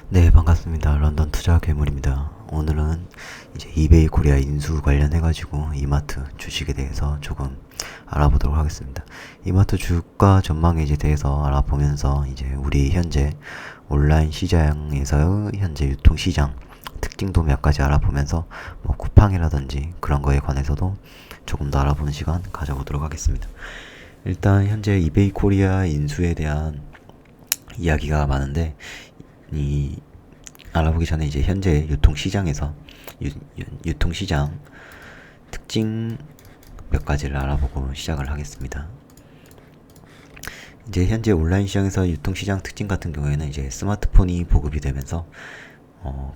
네, 반갑습니다. 런던 투자 괴물입니다. 오늘은 이제 이베이 코리아 인수 관련해가지고 이마트 주식에 대해서 조금 알아보도록 하겠습니다. 이마트 주가 전망에 이제 대해서 알아보면서 이제 우리 현재 온라인 시장에서의 현재 유통 시장 특징도 몇 가지 알아보면서 뭐 쿠팡이라든지 그런 거에 관해서도 조금 더 알아보는 시간 가져보도록 하겠습니다. 일단 현재 이베이 코리아 인수에 대한 이야기가 많은데 이 알아보기 전에 이제 현재 유통시장에서 유통시장 특징 몇 가지를 알아보고 시작을 하겠습니다. 이제 현재 온라인 시장에서 유통시장 특징 같은 경우에는 이제 스마트폰이 보급이 되면서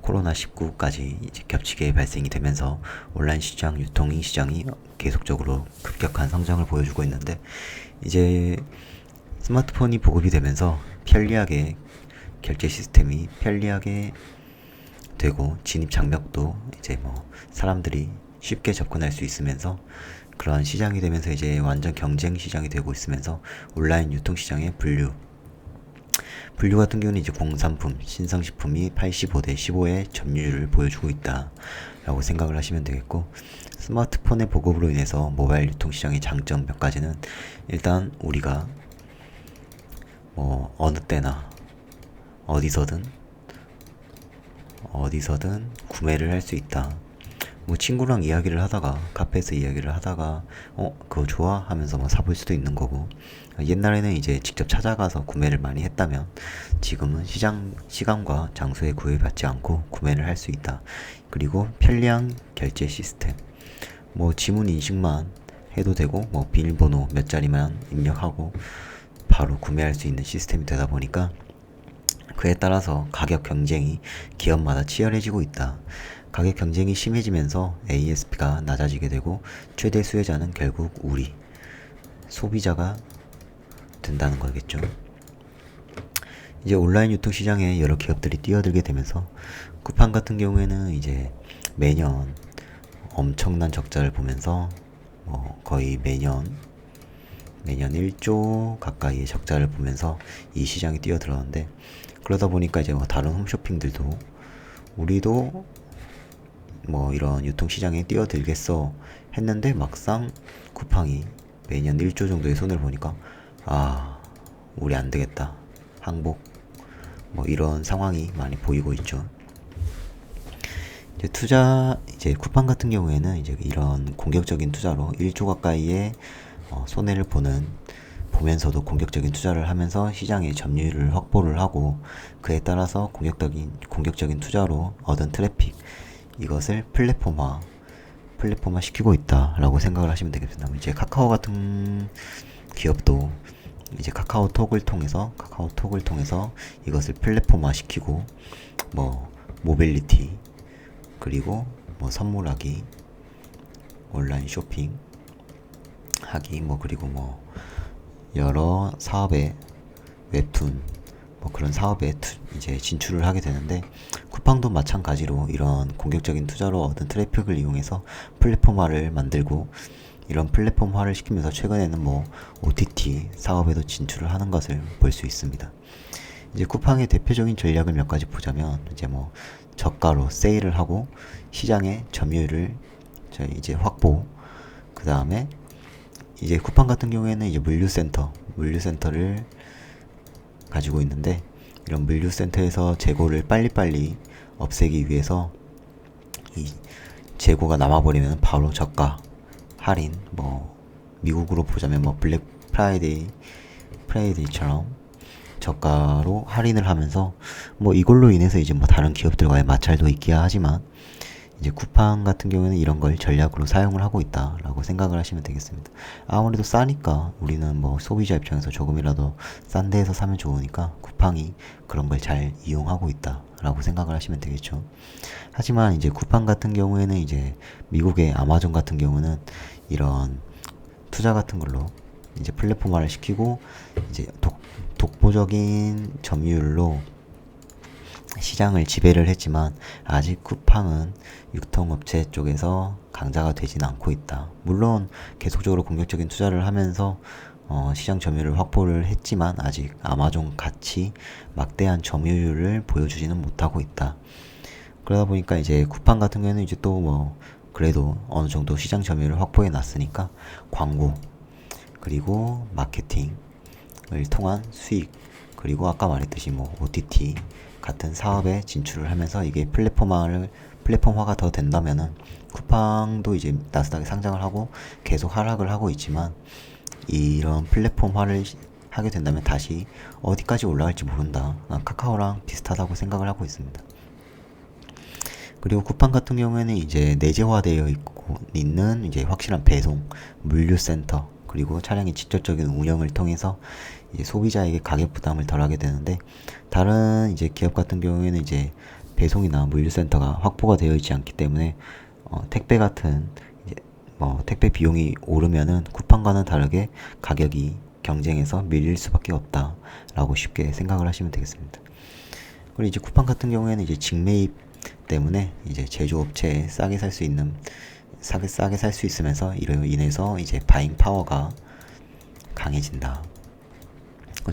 코로나19까지 이제 겹치게 발생이 되면서 온라인 시장, 유통 시장이 계속적으로 급격한 성장을 보여주고 있는데 이제 스마트폰이 보급이 되면서 편리하게 결제 시스템이 편리하게 되고 진입 장벽도 이제 뭐 사람들이 쉽게 접근할 수 있으면서 그런 시장이 되면서 이제 완전 경쟁 시장이 되고 있으면서 온라인 유통 시장의 분류 같은 경우는 이제 공산품, 신성식품이 85대 15의 점유율을 보여주고 있다라고 생각을 하시면 되겠고, 스마트폰의 보급으로 인해서 모바일 유통 시장의 장점 몇 가지는 일단 우리가 뭐 어느 때나 어디서든 구매를 할 수 있다. 뭐 친구랑 이야기를 하다가 카페에서 이야기를 하다가 그거 좋아 하면서 뭐 사볼 수도 있는 거고, 옛날에는 이제 직접 찾아가서 구매를 많이 했다면 지금은 시간과 장소에 구애받지 않고 구매를 할 수 있다. 그리고 편리한 결제 시스템, 뭐 지문 인식만 해도 되고 뭐 비밀번호 몇 자리만 입력하고 바로 구매할 수 있는 시스템이 되다 보니까 그에 따라서 가격 경쟁이 기업마다 치열해지고 있다. 가격 경쟁이 심해지면서 ASP가 낮아지게 되고 최대 수혜자는 결국 우리 소비자가 된다는 거겠죠. 이제 온라인 유통 시장에 여러 기업들이 뛰어들게 되면서 쿠팡 같은 경우에는 이제 매년 엄청난 적자를 보면서 거의 매년 1조 가까이의 적자를 보면서 이 시장에 뛰어들었는데, 그러다 보니까 이제 뭐 다른 홈쇼핑들도 우리도 뭐 이런 유통시장에 뛰어들겠어 했는데 막상 쿠팡이 매년 1조 정도의 손을 보니까 우리 안 되겠다, 항복, 뭐 이런 상황이 많이 보이고 있죠. 이제 쿠팡 같은 경우에는 이제 이런 공격적인 투자로 1조 가까이의 손해를 보면서도 공격적인 투자를 하면서 시장의 점유율을 확보를 하고, 그에 따라서 공격적인 투자로 얻은 트래픽, 이것을 플랫폼화 시키고 있다라고 생각을 하시면 되겠습니다. 이제 카카오 같은 기업도 이제 카카오톡을 통해서 이것을 플랫폼화 시키고 뭐 모빌리티, 그리고 뭐 선물하기, 온라인 쇼핑 하기, 뭐 그리고 뭐 여러 사업에 웹툰 뭐 그런 사업에 이제 진출을 하게 되는데, 쿠팡도 마찬가지로 이런 공격적인 투자로 얻은 트래픽을 이용해서 플랫폼화를 만들고, 이런 플랫폼화를 시키면서 최근에는 뭐 OTT 사업에도 진출을 하는 것을 볼 수 있습니다. 이제 쿠팡의 대표적인 전략을 몇 가지 보자면, 이제 뭐 저가로 세일을 하고 시장의 점유율을 이제 확보, 그 다음에 이제 쿠팡 같은 경우에는 이제 물류센터를 가지고 있는데, 이런 물류센터에서 재고를 빨리빨리 없애기 위해서 이 재고가 남아버리면 바로 저가 할인, 뭐 미국으로 보자면 뭐 블랙 프라이데이처럼 저가로 할인을 하면서 뭐 이걸로 인해서 이제 뭐 다른 기업들과의 마찰도 있기야 하지만, 이제 쿠팡 같은 경우에는 이런 걸 전략으로 사용을 하고 있다라고 생각을 하시면 되겠습니다. 아무래도 싸니까 우리는 뭐 소비자 입장에서 조금이라도 싼 데에서 사면 좋으니까 쿠팡이 그런 걸 잘 이용하고 있다라고 생각을 하시면 되겠죠. 하지만 이제 쿠팡 같은 경우에는 이제 미국의 아마존 같은 경우는 이런 투자 같은 걸로 이제 플랫폼화를 시키고 이제 독보적인 점유율로 시장을 지배를 했지만, 아직 쿠팡은 유통업체 쪽에서 강자가 되진 않고 있다. 물론 계속적으로 공격적인 투자를 하면서 시장 점유율을 확보를 했지만 아직 아마존 같이 막대한 점유율을 보여주지는 못하고 있다. 그러다 보니까 이제 쿠팡 같은 경우에는 이제 또 뭐 그래도 어느 정도 시장 점유율을 확보해 놨으니까 광고 그리고 마케팅을 통한 수익 그리고 아까 말했듯이 뭐 OTT 같은 사업에 진출을 하면서 이게 플랫폼화가 더 된다면은 쿠팡도 이제 나스닥에 상장을 하고 계속 하락을 하고 있지만 이런 플랫폼화를 하게 된다면 다시 어디까지 올라갈지 모른다. 카카오랑 비슷하다고 생각을 하고 있습니다. 그리고 쿠팡 같은 경우에는 이제 내재화되어 있는 이제 확실한 배송, 물류센터, 그리고 차량의 직접적인 운영을 통해서 이제 소비자에게 가격 부담을 덜하게 되는데 다른 이제 기업 같은 경우에는 이제 배송이나 물류센터가 확보가 되어 있지 않기 때문에 택배 같은 이제 택배 비용이 오르면은 쿠팡과는 다르게 가격이 경쟁에서 밀릴 수밖에 없다라고 쉽게 생각을 하시면 되겠습니다. 그리고 이제 쿠팡 같은 경우에는 이제 직매입 때문에 이제 제조업체에 싸게 살 수 있으면서 이로 인해서 이제 바잉 파워가 강해진다.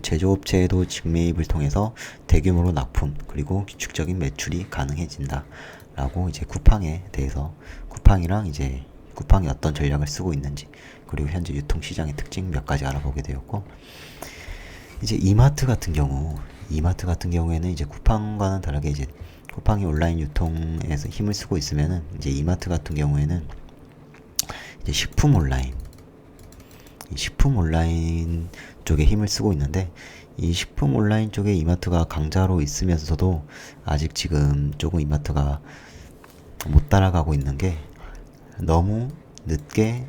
제조업체도 직매입을 통해서 대규모로 납품 그리고 규칙적인 매출이 가능해진다. 라고 이제 쿠팡에 대해서 쿠팡이랑 이제 쿠팡이 어떤 전략을 쓰고 있는지 그리고 현재 유통시장의 특징 몇 가지 알아보게 되었고 이제 이마트 같은 경우에는 이제 쿠팡과는 다르게 이제 쿠팡이 온라인 유통에서 힘을 쓰고 있으면은 이제 이마트 같은 경우에는 이제 식품 온라인 쪽에 힘을 쓰고 있는데 이 식품 온라인 쪽에 이마트가 강자로 있으면서도 아직 지금 조금 이마트가 못 따라가고 있는 게 너무 늦게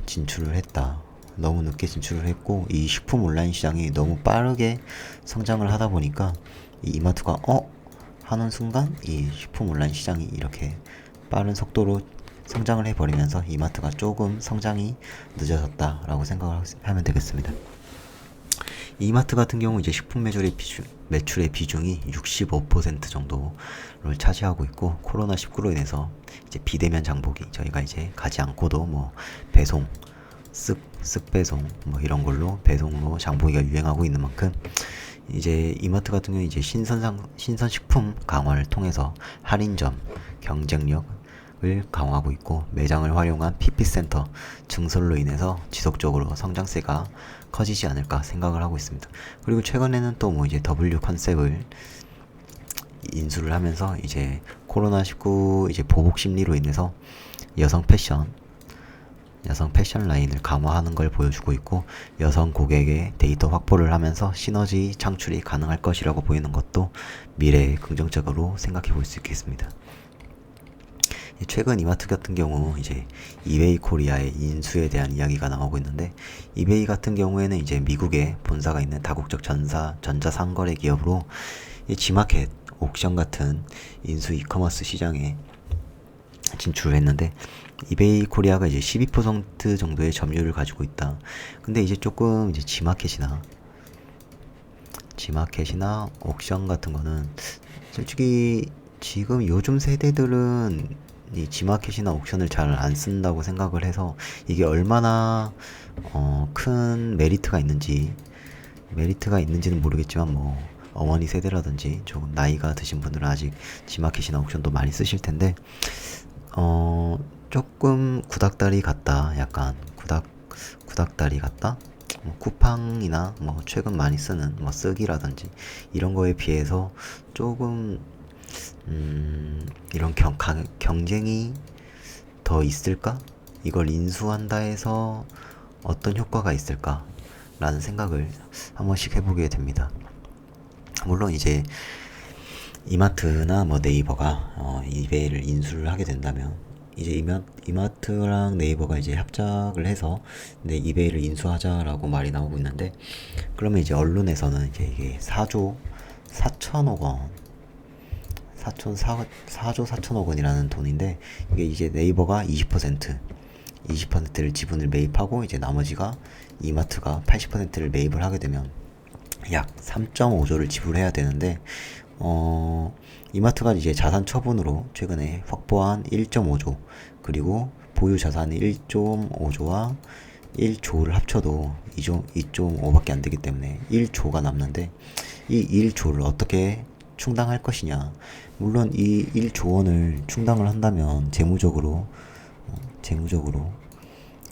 진출을 했다. 너무 늦게 진출을 했고 이 식품 온라인 시장이 너무 빠르게 성장을 하다 보니까 이 이마트가 하는 순간 이 식품 온라인 시장이 이렇게 빠른 속도로 성장을 해버리면서 이마트가 조금 성장이 늦어졌다라고 생각을 하면 되겠습니다. 이마트 같은 경우 이제 식품 매출의 비중이 65% 정도를 차지하고 있고 코로나19로 인해서 이제 비대면 장보기 저희가 이제 가지 않고도 뭐 배송 쓱 배송 뭐 이런 걸로 배송으로 장보기가 유행하고 있는 만큼 이제 이마트 같은 경우 이제 신선식품 강화를 통해서 할인점 경쟁력을 강화하고 있고 매장을 활용한 PP센터 증설로 인해서 지속적으로 성장세가 커지지 않을까 생각을 하고 있습니다. 그리고 최근에는 또 뭐 이제 W 컨셉을 인수를 하면서 이제 코로나19 이제 보복 심리로 인해서 여성 패션 라인을 강화하는 걸 보여주고 있고 여성 고객의 데이터 확보를 하면서 시너지 창출이 가능할 것이라고 보이는 것도 미래에 긍정적으로 생각해 볼 수 있겠습니다. 최근 이마트 같은 경우 이제 이베이 코리아의 인수에 대한 이야기가 나오고 있는데 이베이 같은 경우에는 이제 미국에 본사가 있는 다국적 전자상거래 기업으로 G마켓, 옥션 같은 인수 이커머스 시장에 진출을 했는데 이베이 코리아가 이제 12% 정도의 점유율을 가지고 있다. 근데 이제 조금 이제 G마켓이나 옥션 같은 거는 솔직히 지금 요즘 세대들은 이 G마켓이나 옥션을 잘 안 쓴다고 생각을 해서 이게 얼마나 큰 메리트가 있는지는 모르겠지만 뭐 어머니 세대라든지 조금 나이가 드신 분들은 아직 G마켓이나 옥션도 많이 쓰실 텐데 조금 구닥다리 같다. 약간 구닥다리 같다. 뭐 쿠팡이나 뭐 최근 많이 쓰는 뭐 쓰기라든지 이런 거에 비해서 조금 이런 경쟁이 더 있을까? 이걸 인수한다 해서 어떤 효과가 있을까? 라는 생각을 한 번씩 해보게 됩니다. 물론 이제 이마트나 뭐 네이버가 이베이를 인수를 하게 된다면 이제 이마트랑 네이버가 이제 합작을 해서 이베이를 인수하자라고 말이 나오고 있는데 그러면 이제 언론에서는 이제 이게 4조 4천억 원 4조 4천억 원이라는 돈인데 이게 이제 네이버가 20%를 지분을 매입하고 이제 나머지가 이마트가 80%를 매입을 하게 되면 약 3.5조를 지불해야 되는데 이마트가 이제 자산 처분으로 최근에 확보한 1.5조 그리고 보유 자산이 1.5조와 1조를 합쳐도 2.5밖에 안 되기 때문에 1조가 남는데 이 1조를 어떻게 충당할 것이냐. 물론 이 1조 원을 충당을 한다면 재무적으로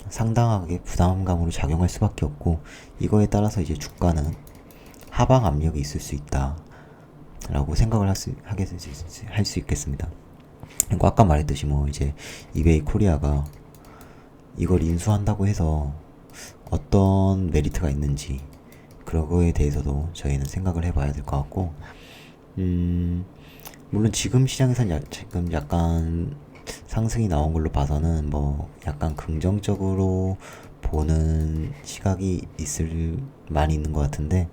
상당하게 부담감으로 작용할 수밖에 없고, 이거에 따라서 이제 주가는 하방 압력이 있을 수 있다라고 생각을 할 수 있겠습니다. 그리고 아까 말했듯이 뭐 이제 이베이 코리아가 이걸 인수한다고 해서 어떤 메리트가 있는지 그런 거에 대해서도 저희는 생각을 해봐야 될 것 같고, 물론 지금 시장에서는 지금 약간 상승이 나온 걸로 봐서는 뭐 약간 긍정적으로 보는 시각이 많이 있는 것 같은데,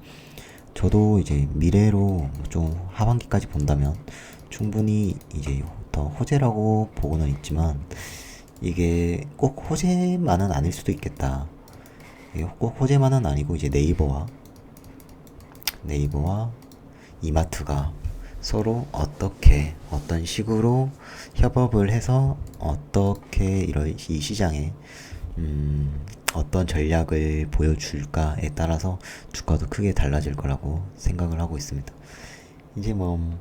저도 이제 미래로 좀 하반기까지 본다면 충분히 이제 더 호재라고 보고는 있지만, 이게 꼭 호재만은 아닐 수도 있겠다. 이게 꼭 호재만은 아니고 이제 네이버와 이마트가 서로 어떤 식으로 협업을 해서 어떻게 이 시장에 어떤 전략을 보여줄까에 따라서 주가도 크게 달라질 거라고 생각을 하고 있습니다. 이제 뭐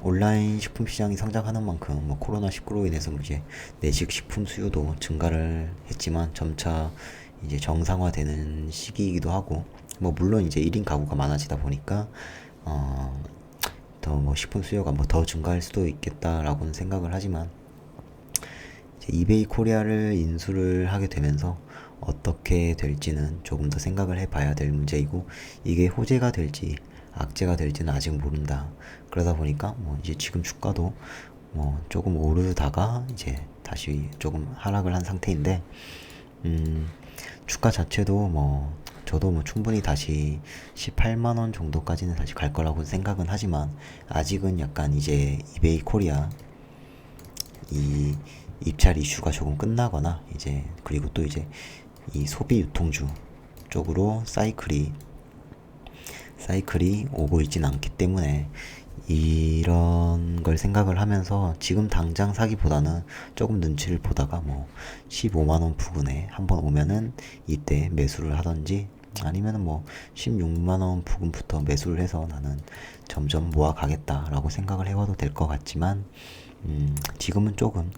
온라인 식품 시장이 성장하는 만큼 뭐 코로나19로 인해서 이제 내식 식품 수요도 증가를 했지만 점차 이제 정상화되는 시기이기도 하고, 뭐 물론 이제 1인 가구가 많아지다 보니까 더 뭐 식품 수요가 뭐 더 증가할 수도 있겠다라고는 생각을 하지만, 이제 이베이 코리아를 인수를 하게 되면서 어떻게 될지는 조금 더 생각을 해봐야 될 문제이고, 이게 호재가 될지 악재가 될지는 아직 모른다. 그러다 보니까 뭐 이제 지금 주가도 뭐 조금 오르다가 이제 다시 조금 하락을 한 상태인데, 주가 자체도 뭐 저도 뭐 충분히 다시 18만 원 정도까지는 다시 갈 거라고 생각은 하지만, 아직은 약간 이제 이베이 코리아 이 입찰 이슈가 조금 끝나거나 이제, 그리고 또 이제 이 소비 유통주 쪽으로 사이클이 오고 있진 않기 때문에, 이런 걸 생각을 하면서 지금 당장 사기보다는 조금 눈치를 보다가 뭐 15만원 부근에 한번 오면은 이때 매수를 하던지, 아니면은 뭐 16만원 부근부터 매수를 해서 나는 점점 모아가겠다라고 생각을 해봐도 될 것 같지만, 지금은 조금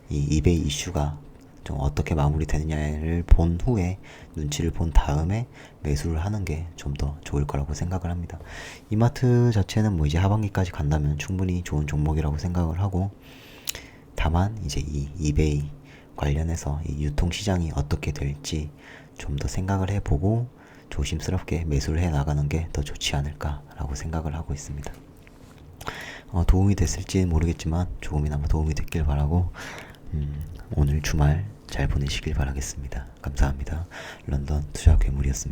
이 이베이 이슈가 좀 어떻게 마무리되느냐를 본 후에, 눈치를 본 다음에 매수를 하는 게 좀 더 좋을 거라고 생각을 합니다. 이마트 자체는 뭐 이제 하반기까지 간다면 충분히 좋은 종목이라고 생각을 하고, 다만 이제 이 이베이 관련해서 이 유통시장이 어떻게 될지 좀 더 생각을 해보고 조심스럽게 매수를 해 나가는 게 더 좋지 않을까라고 생각을 하고 있습니다. 도움이 됐을지는 모르겠지만 조금이나마 도움이 됐길 바라고, 오늘 주말 잘 보내시길 바라겠습니다. 감사합니다. 런던 투자 괴물이었습니다.